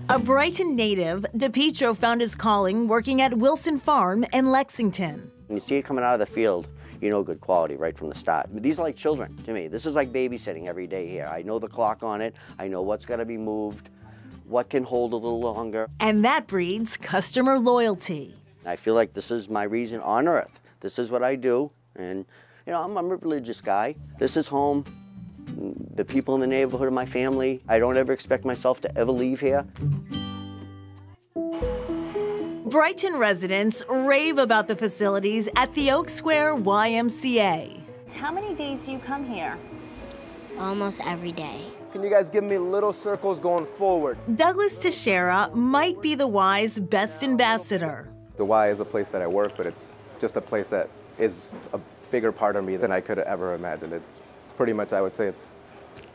A Brighton native, DePietro found his calling working at Wilson Farm in Lexington. When you see it coming out of the field, you know good quality right from the start. These are like children to me. This is like babysitting every day here. I know the clock on it. I know what's got to be moved, what can hold a little longer. And that breeds customer loyalty. I feel like this is my reason on earth. This is what I do. And, you know, I'm a religious guy. This is home. The people in the neighborhood are my family. I don't ever expect myself to ever leave here. Brighton residents rave about the facilities at the Oak Square YMCA. How many days do you come here? Almost every day. Can you guys give me little circles going forward? Douglas Teixeira might be the Y's best ambassador. The Y is a place that I work, but it's just a place that is a bigger part of me than I could ever imagine. It's pretty much, I would say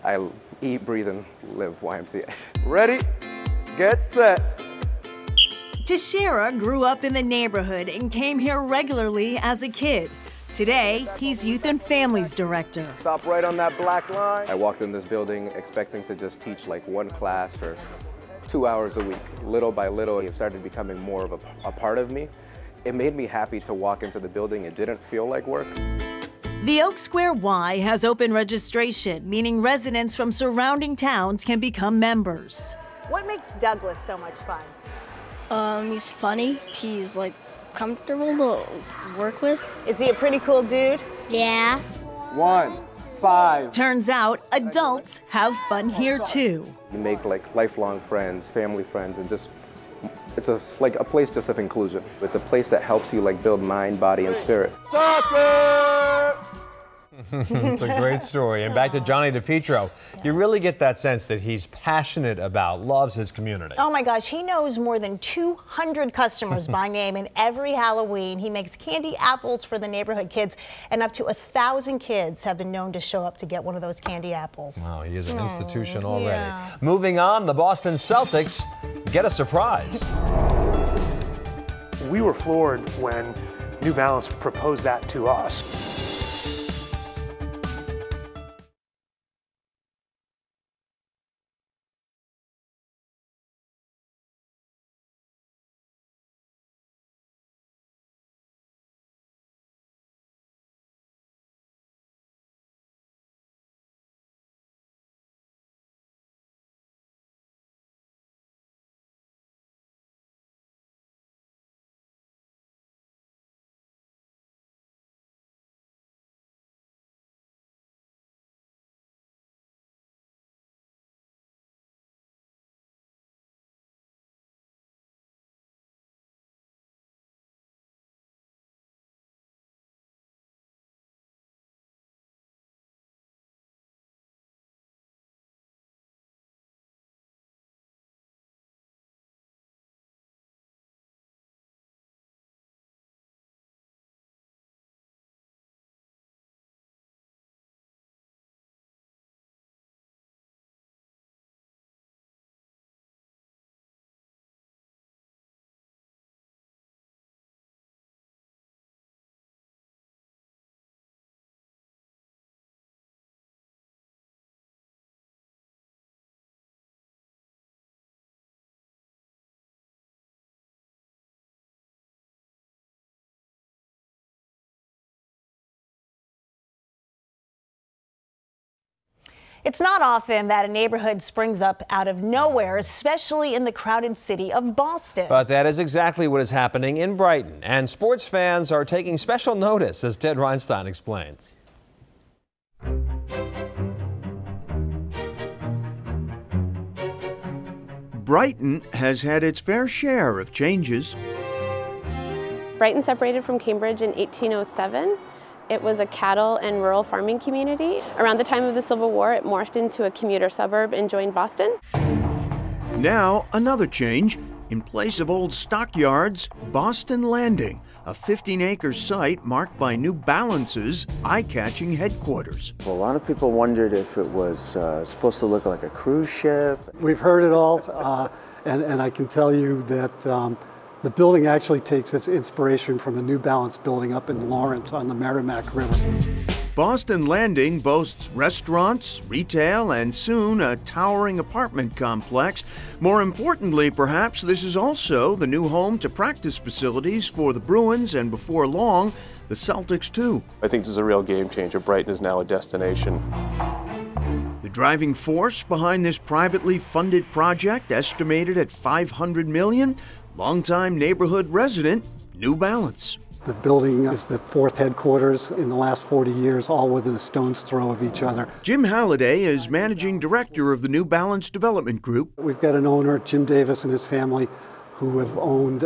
I eat, breathe, and live YMCA. Ready, get set. Teixeira grew up in the neighborhood and came here regularly as a kid. Today, he's Youth and Families Director. Stop right on that black line. I walked in this building expecting to just teach like one class for 2 hours a week. Little by little, it started becoming more of a part of me. It made me happy to walk into the building. It didn't feel like work. The Oak Square Y has open registration, meaning residents from surrounding towns can become members. What makes Douglas so much fun? He's funny. He's like comfortable to work with. Is he a pretty cool dude? Yeah. 1, 5. Turns out adults have fun here too. You make like lifelong friends, family friends, and just, it's like a place just of inclusion. It's a place that helps you like build mind, body, and spirit. Soccer! It's a great story. And back to Johnny DePietro, you really get that sense that he's passionate about, loves his community. Oh my gosh, he knows more than 200 customers by name, and every Halloween he makes candy apples for the neighborhood kids, and up to 1,000 kids have been known to show up to get one of those candy apples. Wow, he is an institution already. Yeah. Moving on, the Boston Celtics get a surprise. We were floored when New Balance proposed that to us. It's not often that a neighborhood springs up out of nowhere, especially in the crowded city of Boston. But that is exactly what is happening in Brighton, and sports fans are taking special notice, as Ted Reinstein explains. Brighton has had its fair share of changes. Brighton separated from Cambridge in 1807. It was a cattle and rural farming community. Around the time of the Civil War, it morphed into a commuter suburb and joined Boston. Now, another change. In place of old stockyards, Boston Landing, a 15-acre site marked by New Balance's eye-catching headquarters. Well, a lot of people wondered if it was supposed to look like a cruise ship. We've heard it all, and I can tell you that the building actually takes its inspiration from the New Balance building up in Lawrence on the Merrimack River. Boston Landing boasts restaurants, retail, and soon a towering apartment complex. More importantly, perhaps, this is also the new home to practice facilities for the Bruins and, before long, the Celtics too. I think this is a real game changer. Brighton is now a destination. The driving force behind this privately funded project, estimated at $500 million, longtime neighborhood resident, New Balance. The building is the fourth headquarters in the last 40 years, all within a stone's throw of each other. Jim Halliday is managing director of the New Balance Development Group. We've got an owner, Jim Davis, and his family, who have owned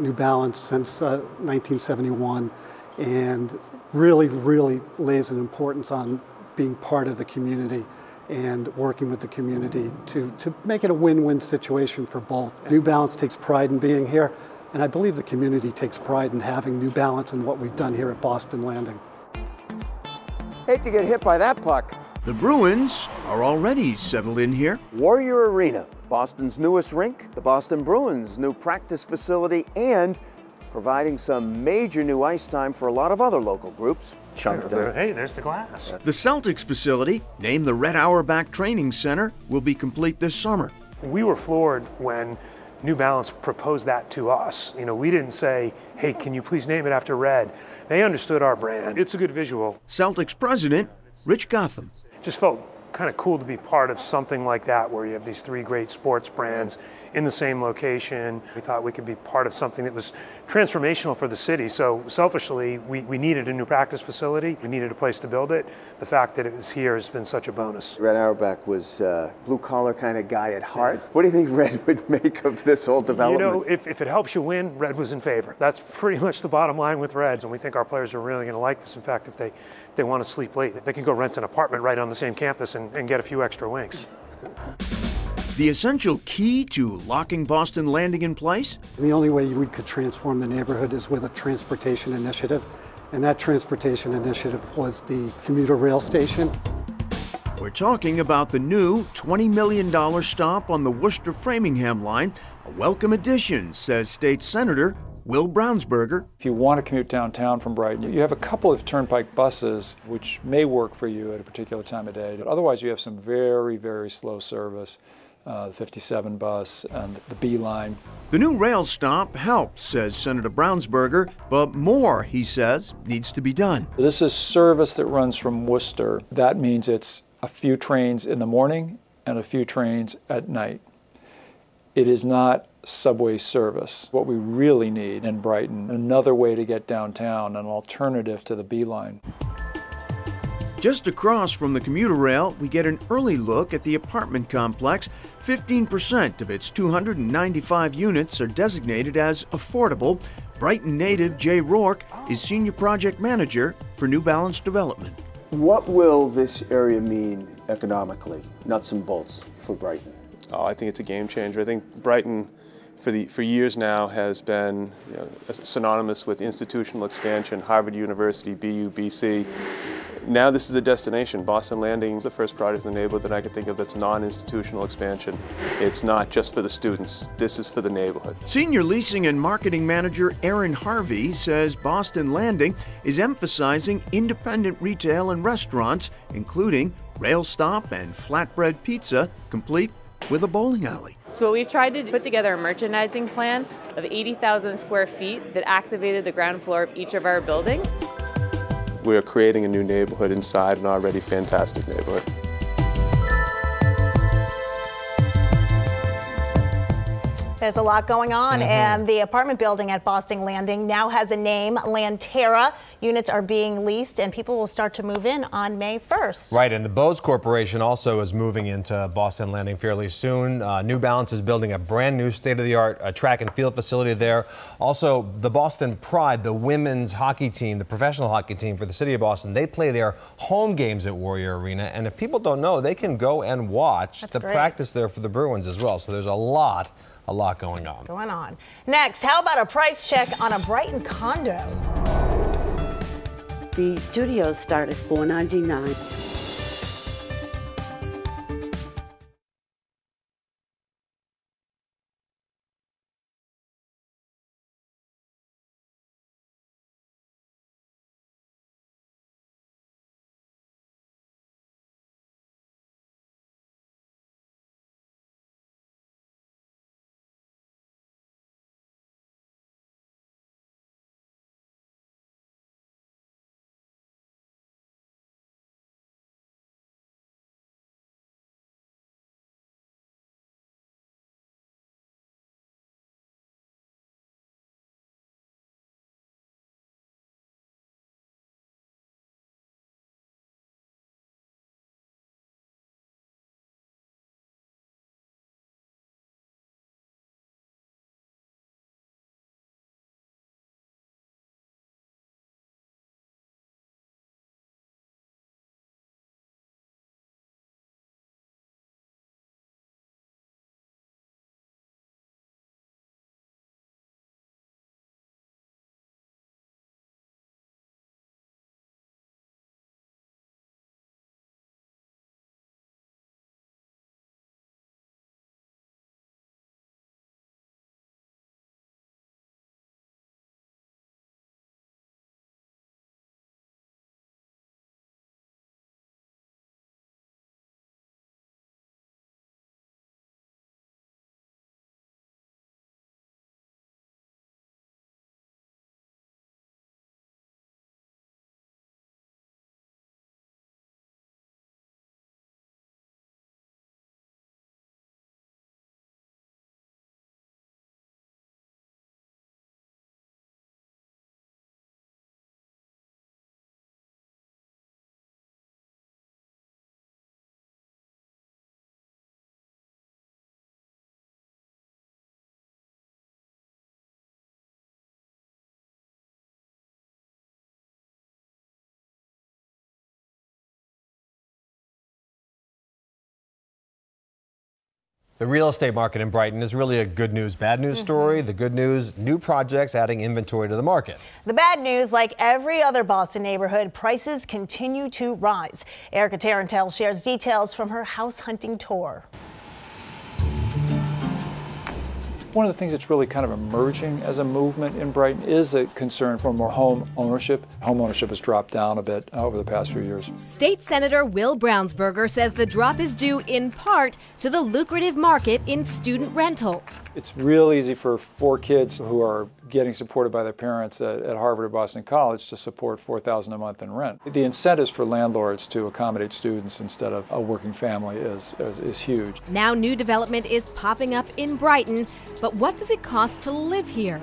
New Balance since 1971, and really lays an importance on being part of the community and working with the community to make it a win-win situation for both. New Balance takes pride in being here, and I believe the community takes pride in having New Balance and what we've done here at Boston Landing. Hate to get hit by that puck. The Bruins are already settled in here. Warrior Arena, Boston's newest rink, the Boston Bruins' new practice facility, and providing some major new ice time for a lot of other local groups. Hey, there's the glass. The Celtics facility, named the Red Auerbach Training Center, will be complete this summer. We were floored when New Balance proposed that to us. You know, we didn't say, hey, can you please name it after Red? They understood our brand. It's a good visual. Celtics president, Rich Gotham. Just felt kind of cool to be part of something like that, where you have these three great sports brands in the same location. We thought we could be part of something that was transformational for the city. So selfishly, we needed a new practice facility. We needed a place to build it. The fact that it was here has been such a bonus. Red Auerbach was a blue-collar kind of guy at heart. What do you think Red would make of this whole development? You know, if it helps you win, Red was in favor. That's pretty much the bottom line with Reds, and we think our players are really going to like this. In fact, if they want to sleep late, they can go rent an apartment right on the same campus and get a few extra winks. The essential key to locking Boston Landing in place? The only way we could transform the neighborhood is with a transportation initiative, and that transportation initiative was the commuter rail station. We're talking about the new $20 million stop on the Worcester-Framingham line, a welcome addition, says State Senator Will Brownsberger. If you want to commute downtown from Brighton, you have a couple of Turnpike buses which may work for you at a particular time of day. But otherwise, you have some very slow service, the 57 bus and the B line. The new rail stop helps, says Senator Brownsberger, but more, he says, needs to be done. This is service that runs from Worcester. That means it's a few trains in the morning and a few trains at night. It is not subway service. What we really need in Brighton, another way to get downtown, an alternative to the B line. Just across from the commuter rail, we get an early look at the apartment complex. 15% of its 295 units are designated as affordable. Brighton native Jay Rourke is Senior Project Manager for New Balance Development. What will this area mean economically, nuts and bolts, for Brighton? Oh, I think it's a game changer. I think Brighton, for years now, has been synonymous with institutional expansion, Harvard University, BU, BC. Now this is a destination. Boston Landing is the first project in the neighborhood that I could think of that's non-institutional expansion. It's not just for the students. This is for the neighborhood. Senior Leasing and Marketing Manager Aaron Harvey says Boston Landing is emphasizing independent retail and restaurants, including rail stop and flatbread pizza, complete with a bowling alley. So we've tried to put together a merchandising plan of 80,000 square feet that activated the ground floor of each of our buildings. We are creating a new neighborhood inside an already fantastic neighborhood. There's a lot going on, and the apartment building at Boston Landing now has a name, Lanterra. Units are being leased, and people will start to move in on May 1st. Right, and the Bose Corporation also is moving into Boston Landing fairly soon. New Balance is building a brand new state-of-the-art track and field facility there. Also, the Boston Pride, the women's hockey team, the professional hockey team for the city of Boston, they play their home games at Warrior Arena. And if people don't know, they can go and watch the practice there for the Bruins as well. So there's a lot going on. Next, how about a price check on a Brighton condo? The studios start at $499. The real estate market in Brighton is really a good news, bad news story. The good news, new projects adding inventory to the market. The bad news, like every other Boston neighborhood, prices continue to rise. Erica Tarantel shares details from her house hunting tour. One of the things that's really kind of emerging as a movement in Brighton is a concern for more home ownership. Home ownership has dropped down a bit over the past few years. State Senator Will Brownsberger says the drop is due in part to the lucrative market in student rentals. It's real easy for 4 kids who are getting supported by their parents at Harvard or Boston College to support $4,000 a month in rent. The incentives for landlords to accommodate students instead of a working family is huge. Now new development is popping up in Brighton, but what does it cost to live here?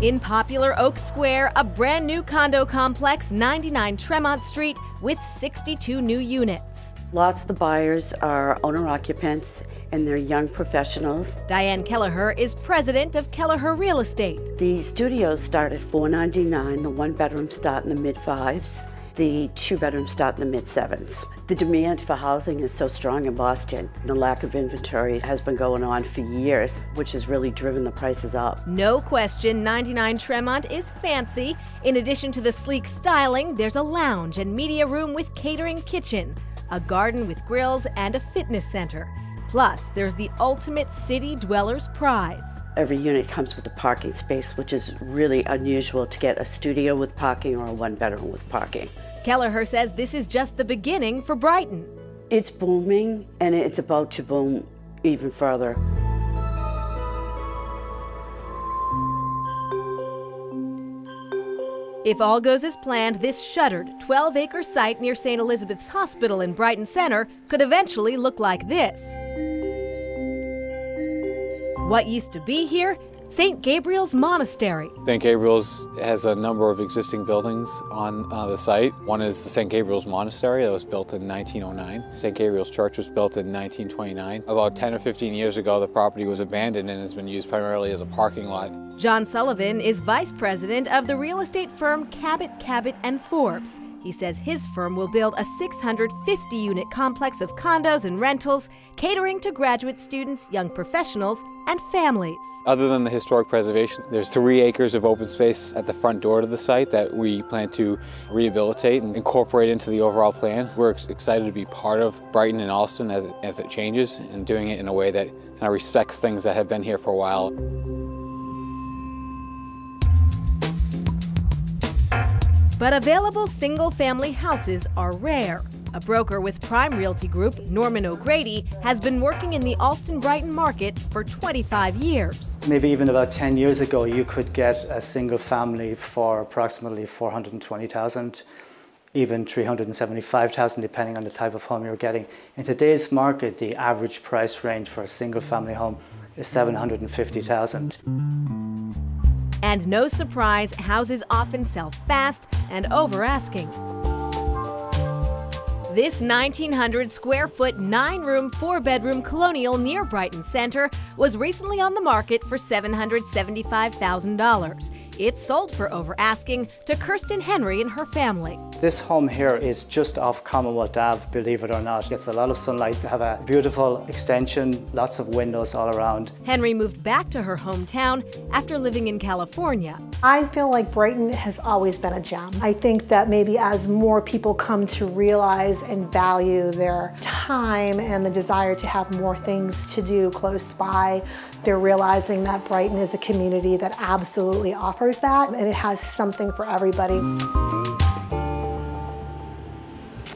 In popular Oak Square, a brand new condo complex, 99 Tremont Street, with 62 new units. Lots of the buyers are owner-occupants and they're young professionals. Diane Kelleher is president of Kelleher Real Estate. The studios start at $499, the 1-bedroom start in the mid-5s, the 2-bedroom start in the mid-7s. The demand for housing is so strong in Boston. The lack of inventory has been going on for years, which has really driven the prices up. No question, 99 Tremont is fancy. In addition to the sleek styling, there's a lounge and media room with catering kitchen, a garden with grills, and a fitness center. Plus, there's the ultimate city dweller's prize. Every unit comes with a parking space, which is really unusual to get a studio with parking or a 1-bedroom with parking. Kelleher says this is just the beginning for Brighton. It's booming, and it's about to boom even further. If all goes as planned, this shuttered 12-acre site near St. Elizabeth's Hospital in Brighton Center could eventually look like this. What used to be here? St. Gabriel's Monastery. St. Gabriel's has a number of existing buildings on the site. One is the St. Gabriel's Monastery that was built in 1909. St. Gabriel's Church was built in 1929. About 10 or 15 years ago, the property was abandoned and has been used primarily as a parking lot. John Sullivan is vice president of the real estate firm Cabot, & Forbes. He says his firm will build a 650-unit complex of condos and rentals, catering to graduate students, young professionals, and families. Other than the historic preservation, there's 3 acres of open space at the front door to the site that we plan to rehabilitate and incorporate into the overall plan. We're excited to be part of Brighton and Allston as it changes, and doing it in a way that kind of respects things that have been here for a while. But available single-family houses are rare. A broker with Prime Realty Group, Norman O'Grady, has been working in the Allston-Brighton market for 25 years. Maybe even about 10 years ago, you could get a single family for approximately $420,000, even $375,000, depending on the type of home you're getting. In today's market, the average price range for a single family home is $750,000. And no surprise, houses often sell fast and over asking. This 1,900 square foot, 9-room, 4-bedroom colonial near Brighton Center was recently on the market for $775,000. It sold for over asking to Kirsten Henry and her family. This home here is just off Commonwealth Ave, believe it or not. It gets a lot of sunlight, they have a beautiful extension, lots of windows all around. Henry moved back to her hometown after living in California. I feel like Brighton has always been a gem. I think that maybe as more people come to realize and value their time and the desire to have more things to do close by, they're realizing that Brighton is a community that absolutely offers that, and it has something for everybody.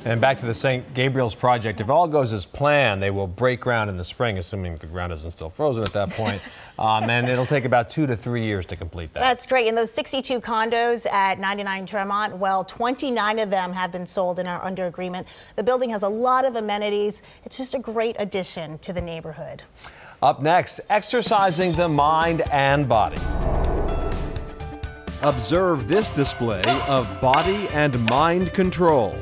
And back to the St. Gabriel's project. If all goes as planned, they will break ground in the spring, assuming the ground isn't still frozen at that point. And it'll take about 2 to 3 years to complete that. That's great. And those 62 condos at 99 Tremont, well, 29 of them have been sold and are under agreement. The building has a lot of amenities. It's just a great addition to the neighborhood. Up next, exercising the mind and body. Observe this display of body and mind control.